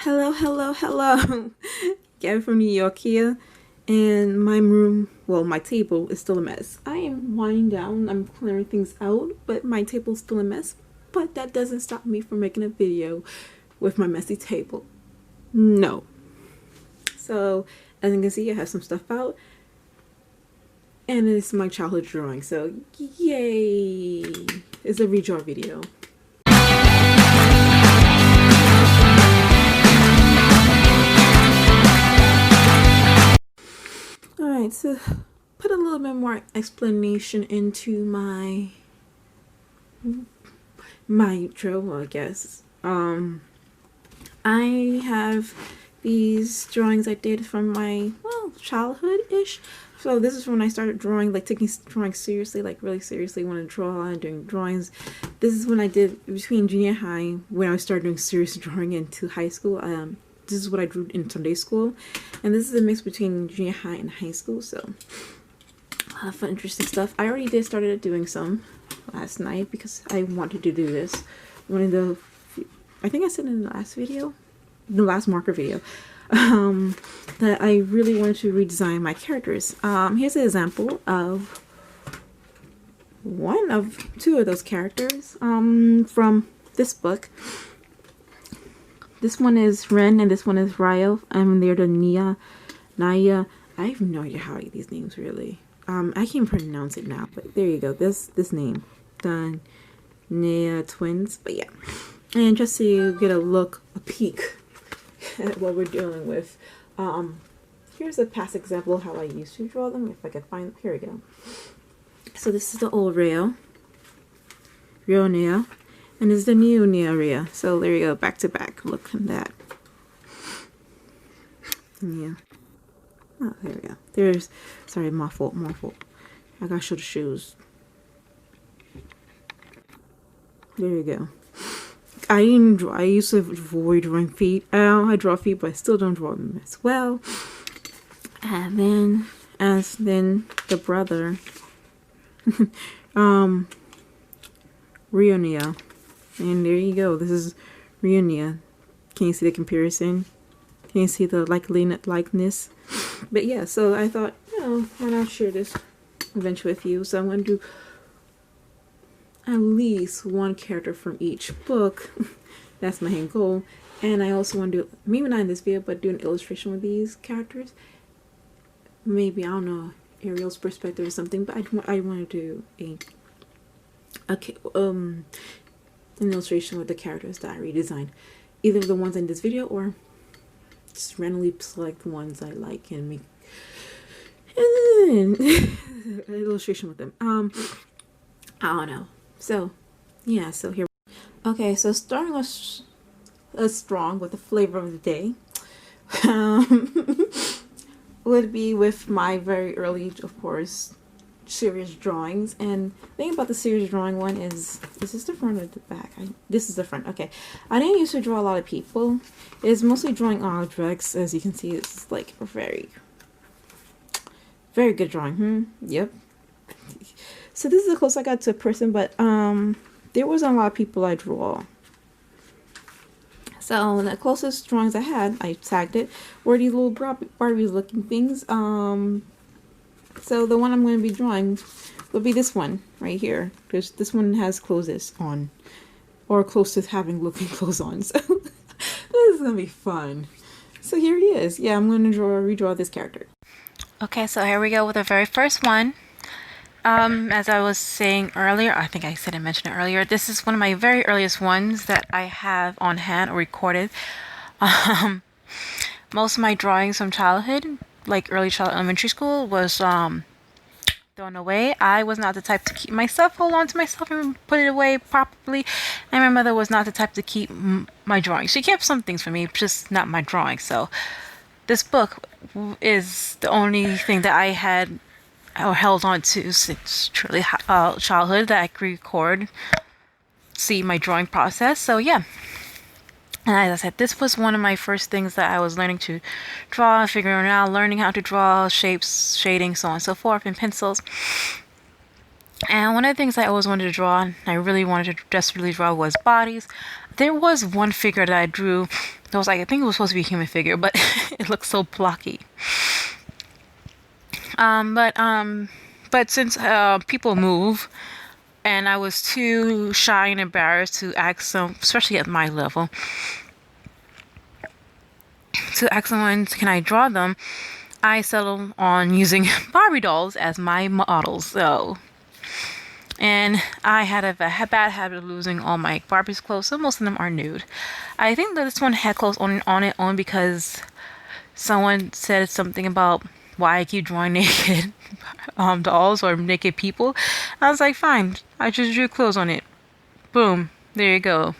Hello, hello, hello. Gabby from New York here, and my room, well, my table is still a mess. I am winding down, I'm clearing things out, but my table's still a mess. But that doesn't stop me from making a video with my messy table. No. So, as you can see, I have some stuff out, and it's my childhood drawing, so yay! It's a redraw video. Alright, so put a little bit more explanation into my intro, I guess. I have these drawings I did from my, well, childhood-ish. So this is when I started drawing, like taking drawing seriously, like really seriously, want to draw and doing drawings. This is when I did between junior high, when I started doing serious drawing into high school. This is what I drew in Sunday school, and this is a mix between junior high and high school, so a lot of fun, interesting stuff. I already started doing some last night because I wanted to do this. I think I said in the last video, the last marker video, that I really wanted to redesign my characters. Here's an example of two of those characters from this book. This one is Ren and this one is Ryo. They're the Naya. I have no idea how to get these names really. I can't pronounce it now, but there you go. This name, the Naya twins. But yeah, and just so you get a peek at what we're dealing with. Here's a past example of how I used to draw them. If I can find them, here we go. So this is the old Ryo Naya. And this is the new Ria. So there you go, back to back. Look at that. Yeah. Oh, there we go. There's, sorry, my fault. I gotta show the shoes. There you go. I used to avoid drawing feet. I draw feet, but I still don't draw them as well. And then, the brother, Rionia. And there you go. This is Rionia. Can you see the comparison? Can you see the likeness? But yeah, so I thought, why not share this adventure with you? So I'm going to do at least one character from each book. That's my main goal. And I also want to do, maybe not in this video, but do an illustration with these characters. Maybe, I don't know, Ariel's perspective or something. But I want to do an illustration with the characters that I redesigned, either the ones in this video or just randomly select the ones I like and make an illustration with them. I don't know. So yeah, so here. Okay, so starting us strong with the flavor of the day would be with my very early, of course, serious drawings. And the thing about the serious drawing one is this the front or the back? This is the front. Okay, I didn't used to draw a lot of people. It's mostly drawing objects. As you can see, it's like a very good drawing. Yep. So this is the closest I got to a person, but there wasn't a lot of people I draw. So the closest drawings I had, I tagged it, were these little Barbie looking things. So the one I'm going to be drawing will be this one right here, because this one has clothes on, or close to having looking clothes on. So this is going to be fun. So here he is. Yeah, I'm going to redraw this character. Okay, so here we go with the very first one. As I was saying earlier, I think I mentioned it earlier, this is one of my very earliest ones that I have on hand or recorded. Most of my drawings from childhood, like early elementary school, was thrown away. I was not the type to keep hold on to myself and put it away properly, and my mother was not the type to keep my drawings. She kept some things for me, just not my drawings. So this book is the only thing that I had or held on to since truly childhood that I could record, see my drawing process. So yeah. And as I said, this was one of my first things that I was learning to draw, figuring out, learning how to draw shapes, shading, so on and so forth, in pencils. And one of the things I always wanted to draw, and I really wanted to desperately draw, was bodies. There was one figure that I drew that was like, I think it was supposed to be a human figure, but it looked so blocky. Um, but um, but since people move, and I was too shy and embarrassed to ask some, especially at my level, to ask someone, can I draw them? I settled on using Barbie dolls as my models. So, and I had a bad habit of losing all my Barbie's clothes, so most of them are nude. I think that this one had clothes on it only because someone said something about why I keep drawing naked dolls or naked people. I was like, fine, I just drew clothes on it. Boom, there you go.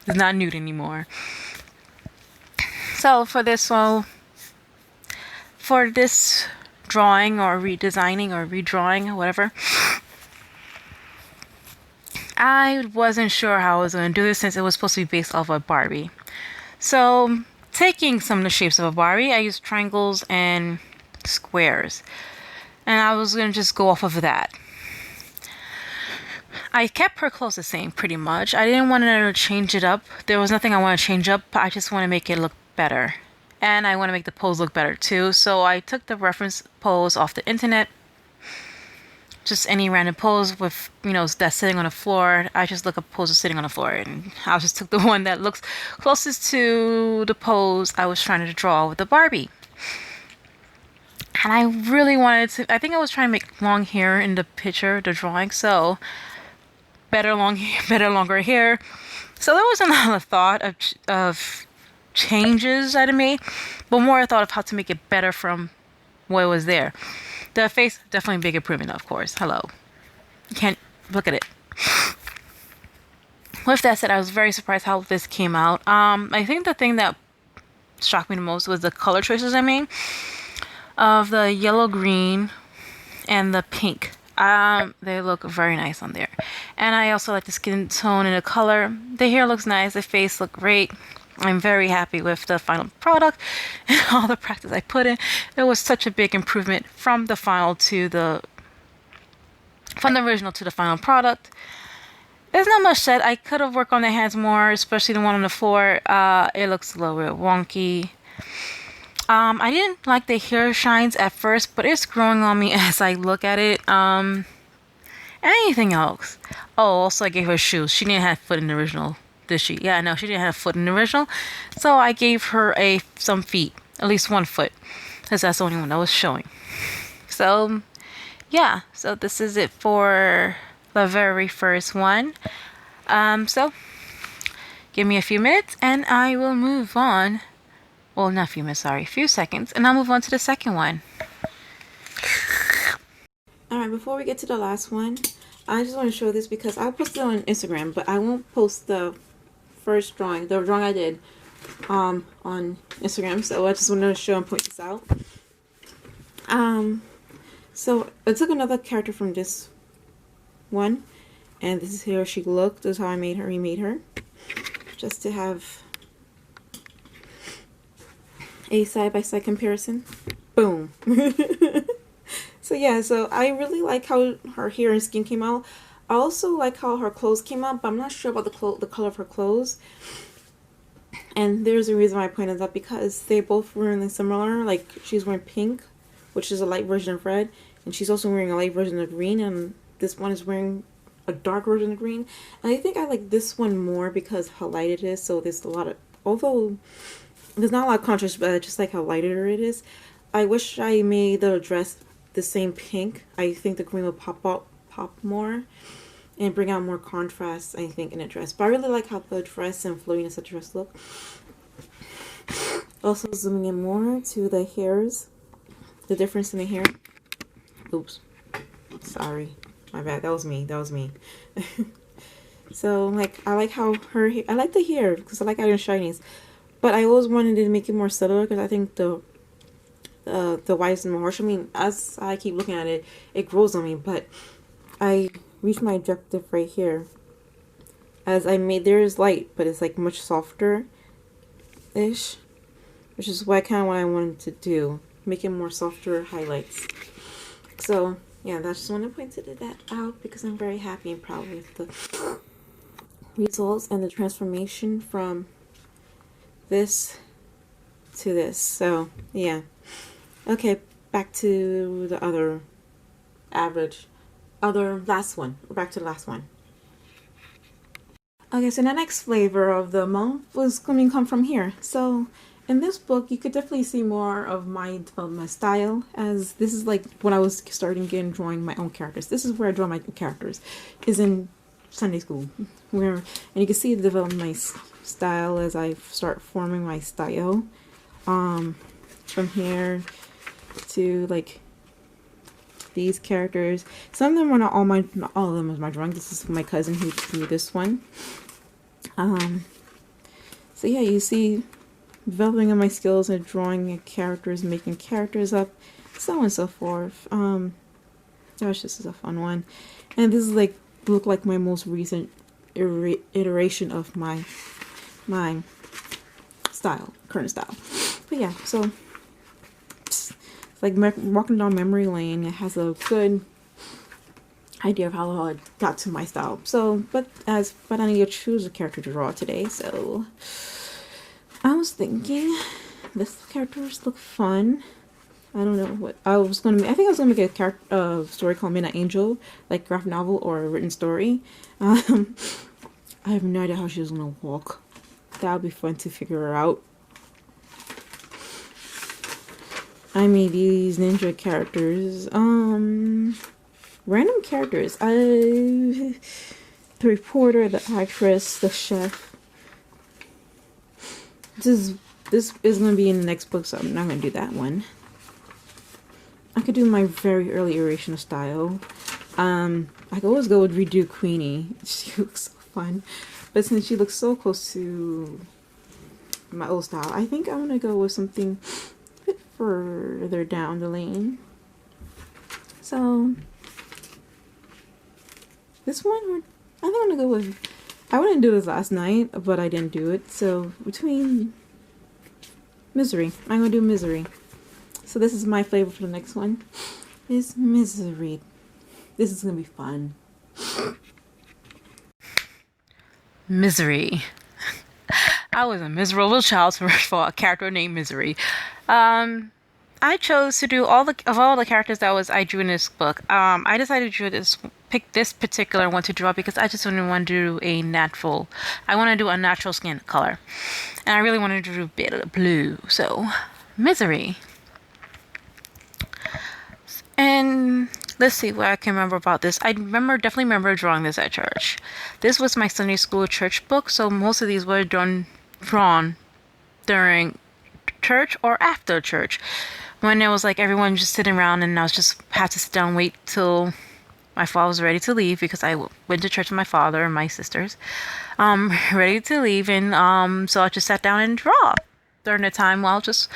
It's not nude anymore. So for this drawing or redesigning or redrawing or whatever, I wasn't sure how I was going to do this since it was supposed to be based off of Barbie. So, taking some of the shapes of a Barbie, I used triangles and squares. And I was going to just go off of that. I kept her clothes the same pretty much. I didn't want to change it up. There was nothing I want to change up. I just want to make it look better. And I want to make the pose look better too. So I took the reference pose off the internet. Just any random pose with, that's sitting on the floor. I just look up poses sitting on the floor, and I just took the one that looks closest to the pose I was trying to draw with the Barbie. And I really wanted to, I think I was trying to make long hair in the picture, the drawing, so better longer hair. So there wasn't a lot of thought of changes I'd made, but more a thought of how to make it better from what was there. The face, definitely a big improvement, of course. Hello. You can't look at it. With that said, I was very surprised how this came out. I think the thing that shocked me the most was the color choices I made of the yellow, green, and the pink. They look very nice on there. And I also like the skin tone and the color. The hair looks nice. The face looked great. I'm very happy with the final product and all the practice I put in. It was such a big improvement from the original to the final product. There's not much said. I could have worked on the hands more, especially the one on the floor. It looks a little bit wonky. I didn't like the hair shines at first, but it's growing on me as I look at it. Anything else? Oh, also I gave her shoes. She didn't have foot in the original. Did she? Yeah, no, she didn't have a foot in the original. So I gave her some feet, at least one foot, because that's the only one that was showing. So, yeah, so this is it for the very first one. So give me a few minutes and I will move on. Well, not a few minutes, sorry, a few seconds, and I'll move on to the second one. Alright, before we get to the last one, I just want to show this because I'll post it on Instagram, but I won't post the first drawing, the drawing I did on Instagram, so I just wanted to show and point this out. So I took another character from this one, and this is how she looked. This is how I remade her, just to have a side-by-side comparison. Boom. So yeah, so I really like how her hair and skin came out. I also like how her clothes came out, but I'm not sure about the color of her clothes. And there's a reason why I pointed that, because they both were really similar. Like, she's wearing pink, which is a light version of red, and she's also wearing a light version of green, and this one is wearing a dark version of green. And I think I like this one more because how light it is, so there's a lot of, although there's not a lot of contrast, but I just like how lighter it is. I wish I made the dress the same pink. I think the green will pop more and bring out more contrast, I think, in a dress. But I really like how the dress and floatiness of the dress look. Also zooming in more to the hairs, the difference in the hair. Oops, sorry, my bad. That was me. So like, I like how her hair, I like the hair because I like iron shinies, but I always wanted to make it more subtle because I think the white is more harsh. I mean, as I keep looking at it, it grows on me, but I reached my objective right here. As there is light, but it's like much softer ish, which is what I wanted to do, make it more softer highlights. So yeah, that's just want to point that out because I'm very happy and proud with the results and the transformation from this to this. So yeah. Okay, back to the other last one. Back to the last one. Okay, so the next flavor of the month was going to come from here. So in this book, you could definitely see more of my development style, as this is like when I was starting again drawing my own characters. This is where I draw my characters, is in Sunday school, and you can see the development of my style as I start forming my style. From here to like these characters. Some of them are not all of them was my drawing. This is my cousin who drew this one. So yeah, you see developing of my skills at drawing characters, making characters up, so on and so forth. Gosh, this is a fun one. And this is like look like my most recent iteration of my style, current style. But yeah, so it's like walking down memory lane. It has a good idea of how I got to my style. So, but I need to choose a character to draw today. So I was thinking this characters look fun. I don't know what I was gonna make. I think I was gonna make a story called Midnight Angel, like graphic novel or a written story. I have no idea how she's gonna walk. That would be fun to figure her out. I made these ninja characters. Random characters. The reporter, the actress, the chef. This is gonna be in the next book, so I'm not gonna do that one. I could do my very early iteration of style. I could always go with redo Queenie. She looks so fun. But since she looks so close to my old style, I think I'm gonna go with something a bit further down the lane. So this one, I think I'm gonna go with. I wouldn't do this last night, but I didn't do it. So between Misery, I'm gonna do Misery. So this is my flavor for the next one. Is Misery. This is gonna be fun. Misery. I was a miserable child for a character named Misery. I chose to do all the characters I drew in this book. I decided to pick this particular one to draw because I just didn't want to do a natural. I want to do a natural skin color, and I really wanted to do a bit of blue. So, Misery. And let's see what I can remember about this. Definitely remember drawing this at church. This was my Sunday school church book, so most of these were drawn during church or after church, when it was like everyone just sitting around and I was just had to sit down and wait till my father was ready to leave, because I went to church with my father and my sisters, ready to leave, and so I just sat down and draw during the time while just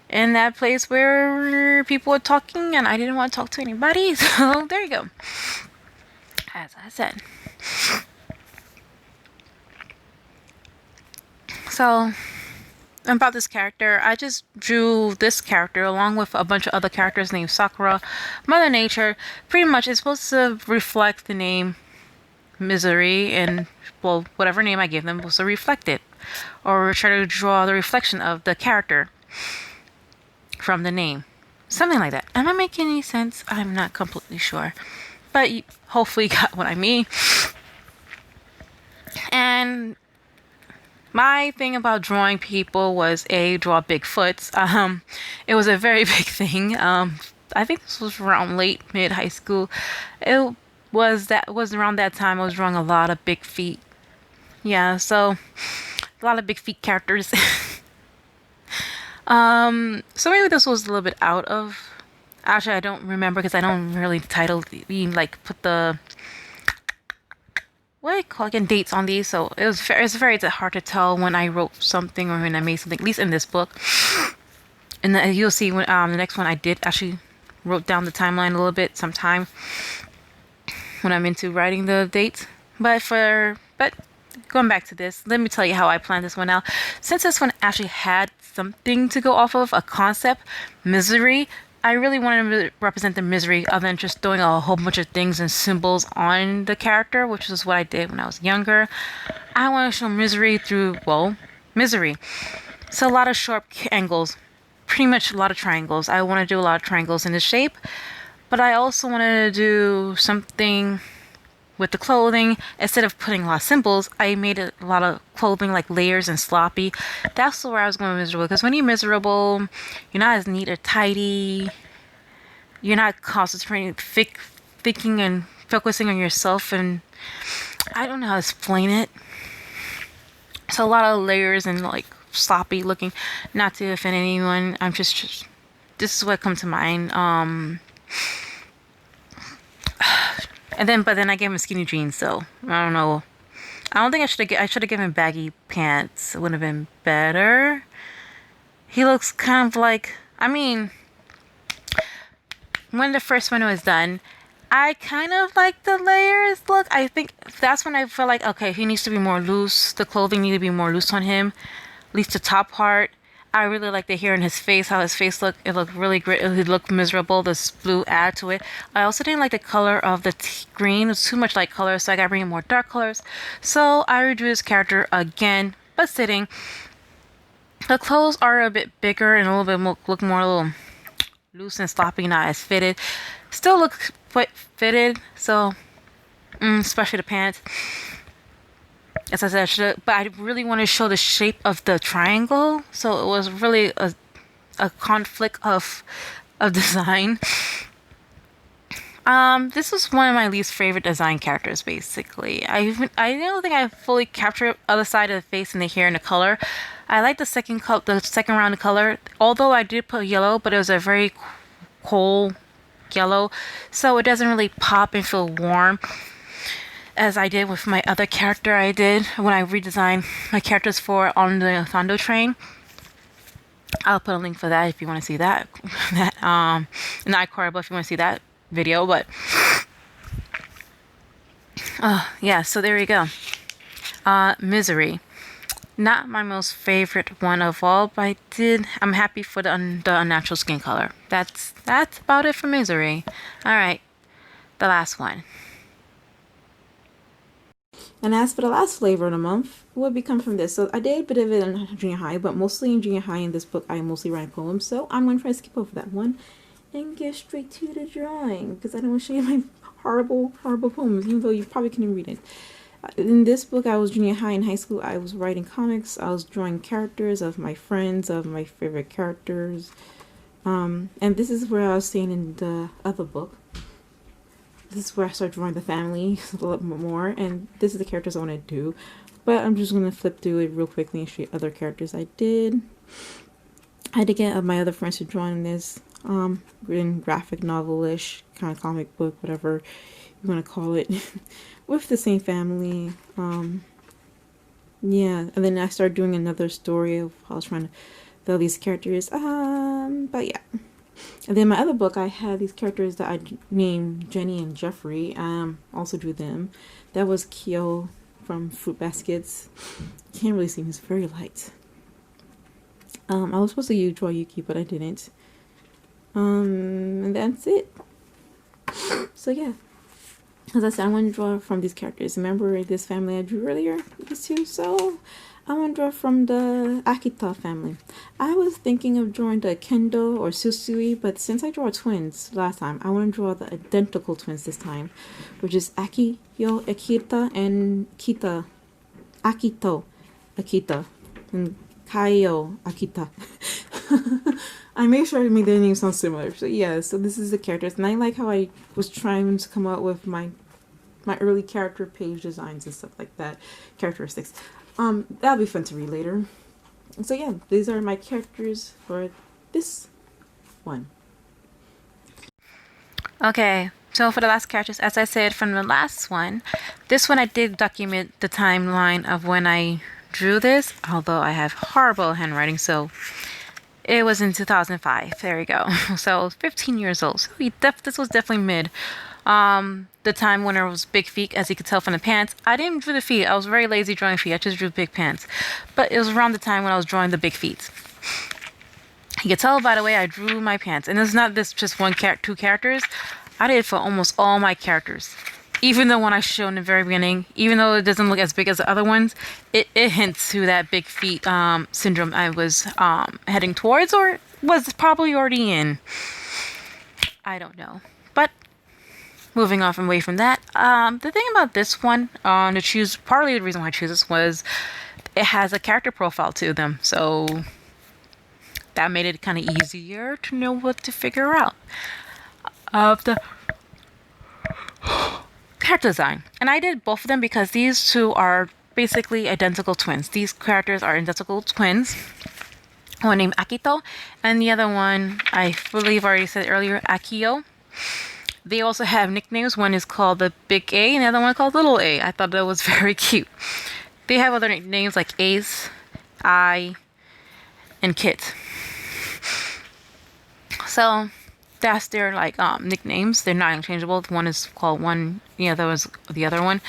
in that place where people were talking and I didn't want to talk to anybody. So there you go. As I said. So about this character, I just drew this character along with a bunch of other characters named Sakura, Mother Nature. Pretty much it's supposed to reflect the name Misery, and well, whatever name I give them was to reflect it, or try to draw the reflection of the character from the name. Something like that. Am I making any sense? I'm not completely sure. But you hopefully got what I mean. And my thing about drawing people was draw Bigfoots. It was a very big thing. I think this was around mid high school. It was around that time I was drawing a lot of big feet. Yeah, so a lot of big feet characters. So maybe this was a little bit out of. Actually, I don't remember because I don't really put the what do you call again dates on these. So it's very hard to tell when I wrote something or when I made something. At least in this book, and then you'll see when the next one I did actually wrote down the timeline a little bit sometime when I'm into writing the dates. But going back to this, let me tell you how I planned this one out. Since this one actually had something to go off of, a concept, Misery, I really wanted to represent the misery other than just doing a whole bunch of things and symbols on the character, which is what I did when I was younger. I want to show misery through, well, misery. So a lot of sharp angles, pretty much a lot of triangles. I want to do a lot of triangles in this shape, but I also wanted to do something with the clothing. Instead of putting a lot of symbols, I made a lot of clothing like layers and sloppy. That's where I was going miserable, because when you're miserable, you're not as neat or tidy. You're not concentrating, thinking and focusing on yourself, and I don't know how to explain it. So a lot of layers and like sloppy looking. Not to offend anyone, I'm just this is what comes to mind. But then I gave him skinny jeans, so I don't know. I don't think I should have given baggy pants. It would have been better. He looks kind of like, I mean, when the first one was done, I kind of like the layers look. I think that's when I felt like, okay, he needs to be more loose. The clothing needs to be more loose on him. At least the top part. I really like the hair in his face, how his face looked. It looked really great. It looked miserable. This blue added to it. I also didn't like the color of the green. It was too much light color, so I got to bring in more dark colors. So I redrew his character again, but sitting. The clothes are a bit bigger and a little bit more, look more a little loose and sloppy, not as fitted. Still look quite fitted, so especially the pants. As I said, but I really want to show the shape of the triangle, so it was really a conflict of design. This was one of my least favorite design characters, basically. I don't think I fully captured the other side of the face and the hair and the color. I like the second round of color, although I did put yellow, but it was a very cold yellow, so it doesn't really pop and feel warm as I did with my other character I did when I redesigned my characters for on the Thondo train. I'll put a link for that if you want to see that. Not horrible if you want to see that video, but yeah, so there we go. Misery. Not my most favorite one of all, but I'm happy for the unnatural skin color. That's about it for Misery. Alright, the last one. And as for the last flavor of the month, what would become from this? So I did a bit of it in junior high, but mostly in junior high in this book, I mostly write poems. So I'm going to try to skip over that one and get straight to the drawing, because I don't want to show you my horrible, horrible poems, even though you probably couldn't read it. In this book, I was junior high. In high school, I was writing comics. I was drawing characters of my friends, of my favorite characters. And this is where I was saying in the other book. This is where I started drawing the family a little bit more, and this is the characters I want to do. But I'm just going to flip through it real quickly and show you other characters I did. I had to get my other friends to draw in this, written graphic novel-ish, kind of comic book, whatever you want to call it, with the same family. Yeah, and then I started doing another story of how I was trying to fill these characters. But yeah. And then my other book, I had these characters that I named Jenny and Jeffrey. Also drew them. That was Kyo from Fruit Baskets. You can't really see him, he's very light. I was supposed to draw Yuki, but I didn't. And that's it. So yeah. As I said, I want to draw from these characters. Remember this family I drew earlier? These two? So I want to draw from the Akita family. I was thinking of drawing the Kendo or Susui, but since I drew twins last time, I want to draw the identical twins this time, which is Akito Akita and Akito Akita, and Kaio Akita. I made sure I made their names sound similar. So yeah, so this is the characters, and I like how I was trying to come up with my early character page designs and stuff like that, characteristics. That'll be fun to read later. So yeah, these are my characters for this one. Okay, so for the last characters, as I said from the last one, this one I did document the timeline of when I drew this, although I have horrible handwriting, so it was in 2005. There we go. So I was 15 years old. So this was definitely mid. The time when there was big feet, as you could tell from the pants. I didn't draw the feet. I was very lazy drawing feet. I just drew big pants. But it was around the time when I was drawing the big feet. You can tell by the way I drew my pants. And it's not this just two characters. I did it for almost all my characters. Even the one I showed in the very beginning, even though it doesn't look as big as the other ones, it hints to that big feet syndrome I was heading towards or was probably already in. I don't know. But moving off and away from that, the thing about this one, to choose, partly the reason why I choose this was it has a character profile to them. So that made it kind of easier to know what to figure out of the character design. And I did both of them because these two are basically identical twins. These characters are identical twins. One named Akito and the other one, I believe I already said earlier, Akio. They also have nicknames. One is called the Big A and the other one called Little A. I thought that was very cute. They have other nicknames like Ace, I, and Kit. So that's their like nicknames. They're not interchangeable. One is called one, the other was the other one.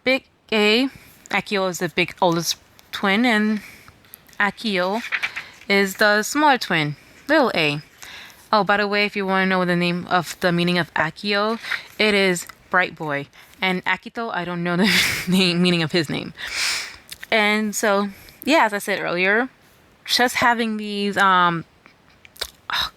Big A, Akio is the big oldest twin, and Akio is the smaller twin, Little A. Oh, by the way, if you want to know the meaning of Akio, it is bright boy. And Akito, I don't know the meaning of his name. And so, yeah, as I said earlier, just having these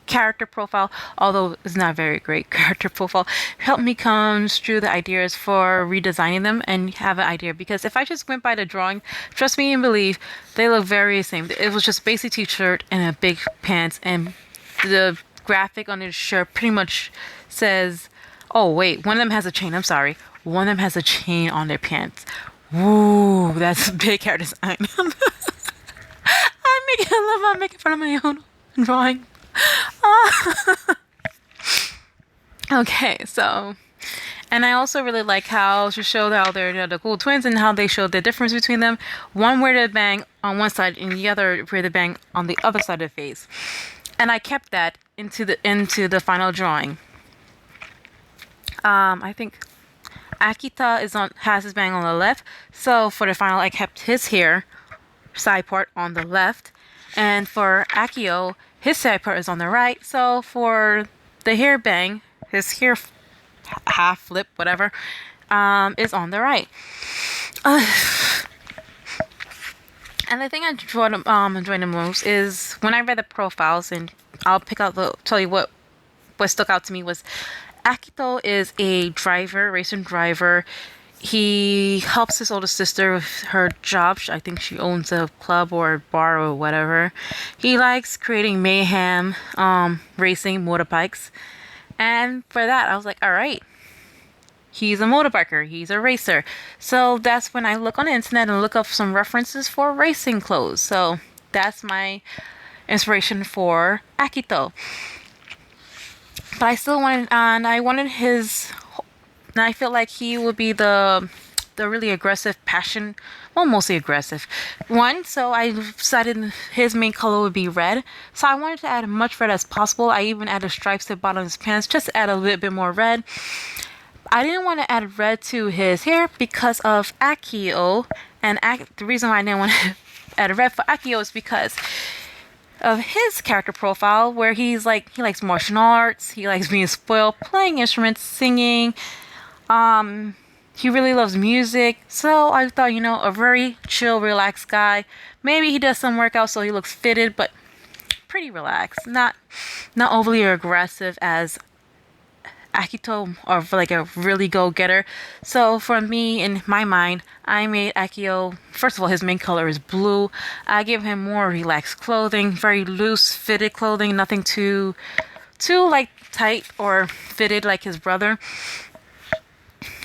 character profile, although it's not a very great character profile, helped me come through the ideas for redesigning them and have an idea. Because if I just went by the drawing, trust me and believe, they look very the same. It was just basic t-shirt and a big pants, and the graphic on his shirt pretty much says, oh wait, one of them has a chain, I'm sorry, one of them has a chain on their pants. Woo, that's a big character design. I'm making fun of my own drawing. Okay, so, and I also really like how to show how they're the cool twins and how they show the difference between them. One wear the bang on one side and the other wear the bang on the other side of the face. And I kept that into the final drawing. I think Akita has his bang on the left, so for the final I kept his hair side part on the left, and for Akio his side part is on the right. So for the hair bang, his hair half flip whatever is on the right. And the thing I enjoyed the most is when I read the profiles, and I'll tell you what stuck out to me was Akito is a racing driver. He helps his older sister with her job. I think she owns a club or a bar or whatever. He likes creating mayhem, racing motorbikes. And for that, I was like, all right. He's a motorbiker. He's a racer. So that's when I look on the internet and look up some references for racing clothes. So that's my inspiration for Akito. But I still wanted, and I feel like he would be the really aggressive passion, well, mostly aggressive one. So I decided his main color would be red. So I wanted to add as much red as possible. I even added stripes to the bottom of his pants just to add a little bit more red. I didn't want to add red to his hair because of Akio, and the reason why I didn't want to add red for Akio is because of his character profile, where he likes martial arts, he likes being spoiled, playing instruments, singing. He really loves music. So I thought, a very chill, relaxed guy. Maybe he does some workout so he looks fitted, but pretty relaxed, not overly aggressive as Akito, or like a really go-getter. So for me, in my mind, I made Akio, first of all, his main color is blue. I give him more relaxed clothing, very loose fitted clothing, nothing too like tight or fitted like his brother.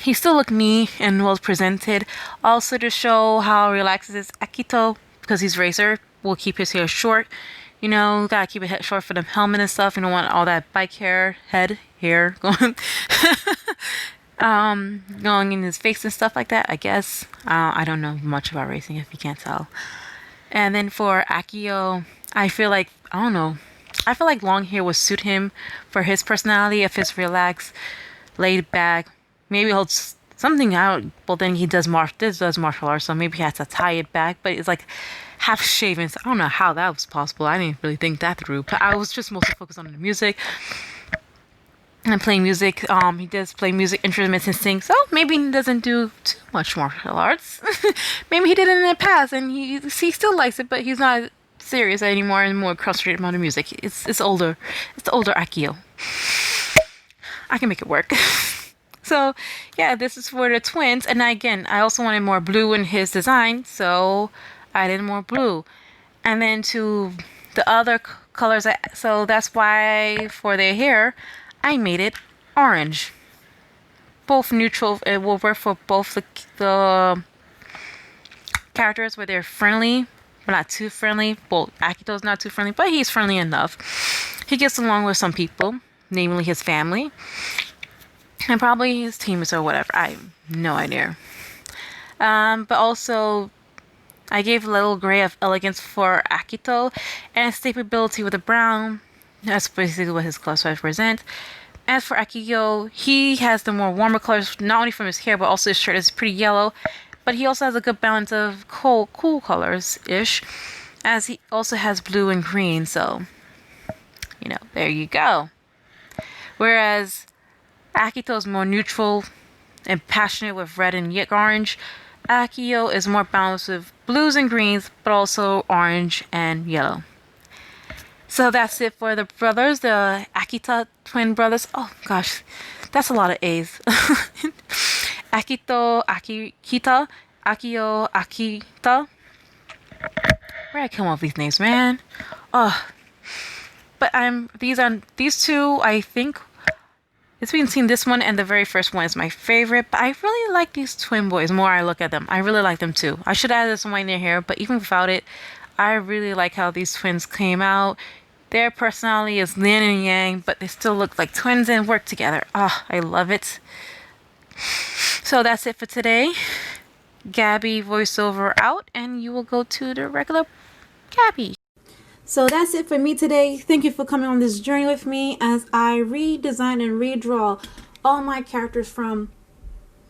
He still looked neat and well presented. Also to show how relaxed is Akito, because he's racer, will keep his hair short. Gotta keep it short for the helmet and stuff. You don't want all that bike hair going going in his face and stuff like that, I guess. I don't know much about racing, if you can't tell. And then for Akio, I feel like long hair would suit him for his personality. If it's relaxed, laid back, maybe he'll something out. Well, then he does martial arts, so maybe he has to tie it back. But it's like half shaven. So I don't know how that was possible. I didn't really think that through. But I was just mostly focused on the music and playing music. He does play music instruments and sing. So maybe he doesn't do too much martial arts. Maybe he did it in the past and he still likes it, but he's not serious anymore and more concentrated on the music. It's older. It's the older Akio. I can make it work. So yeah, this is for the twins. And again, I also wanted more blue in his design, so I did more blue. And then to the other colors, so that's why for their hair, I made it orange. Both neutral. It will work for both the characters where they're friendly, but not too friendly. Well, Akito's not too friendly, but he's friendly enough. He gets along with some people, namely his family. And probably his teammates or whatever. I have no idea. But also, I gave a little gray of elegance for Akito and stability with the brown. That's basically what his colors represent. As for Akio, he has the more warmer colors, not only from his hair, but also his shirt is pretty yellow. But he also has a good balance of cool colors-ish. As he also has blue and green, so, there you go. Whereas Akito is more neutral and passionate with red and orange. Akio is more balanced with blues and greens, but also orange and yellow. So that's it for the brothers, the Akita twin brothers. Oh gosh, that's a lot of A's. Akito, Akita, Akio, Akita. Where I come up with these names, man? Oh, but these two. I think it's between this one and the very first one is my favorite. But I really like these twin boys. The more I look at them, I really like them too. I should add this one in their hair, but even without it, I really like how these twins came out. Their personality is yin and yang, but they still look like twins and work together. Ah, I love it. So that's it for today. Gabby voiceover out, and you will go to the regular Gabby. So that's it for me today. Thank you for coming on this journey with me as I redesign and redraw all my characters from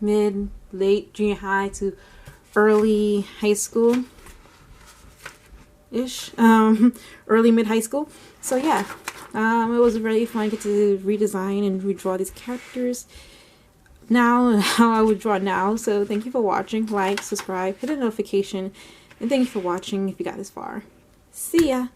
mid, late junior high to early high school ish, early mid high school. So yeah, it was really fun to get to redesign and redraw these characters now, how I would draw now. So thank you for watching. Like, subscribe, hit the notification, and thank you for watching if you got this far. See ya.